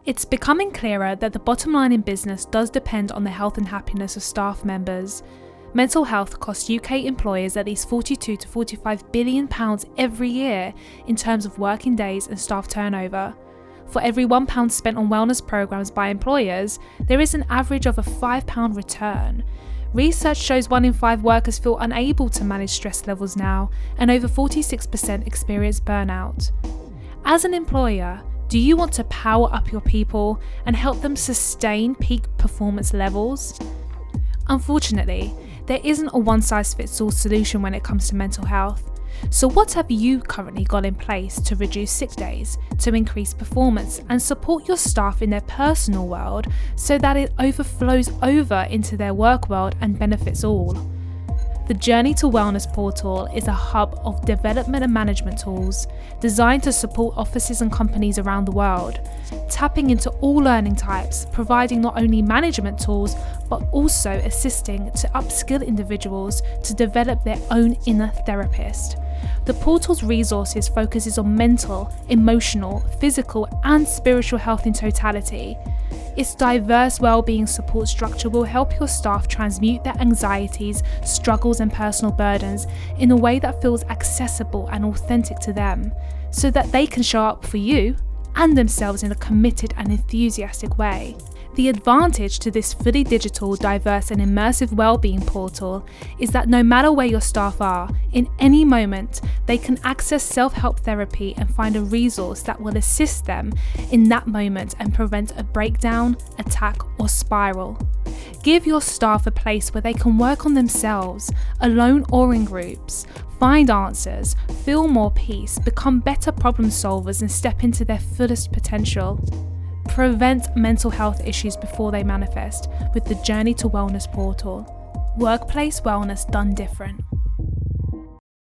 It's becoming clearer that the bottom line in business does depend on the health and happiness of staff members. Mental health costs UK employers at least £42 to £45 billion every year in terms of working days and staff turnover. For every £1 spent on wellness programmes by employers, there is an average of a £5 return. Research shows 1 in 5 workers feel unable to manage stress levels now, and over 46% experience burnout. As an employer, do you want to power up your people and help them sustain peak performance levels? Unfortunately, there isn't a one-size-fits-all solution when it comes to mental health. So what have you currently got in place to reduce sick days, to increase performance and support your staff in their personal world so that it overflows over into their work world and benefits all? The Journey to Wellness portal is a hub of development and management tools designed to support offices and companies around the world, tapping into all learning types, providing not only management tools but also assisting to upskill individuals to develop their own inner therapist. The portal's resources focuses on mental, emotional, physical and spiritual health in totality. Its diverse wellbeing support structure will help your staff transmute their anxieties, struggles and personal burdens in a way that feels accessible and authentic to them, so that they can show up for you and themselves in a committed and enthusiastic way. The advantage to this fully digital, diverse and immersive wellbeing portal is that no matter where your staff are, in any moment, they can access self-help therapy and find a resource that will assist them in that moment and prevent a breakdown, attack or spiral. Give your staff a place where they can work on themselves, alone or in groups, find answers, feel more peace, become better problem solvers and step into their fullest potential. Prevent mental health issues before they manifest with the Journey to Wellness portal. Workplace wellness done different.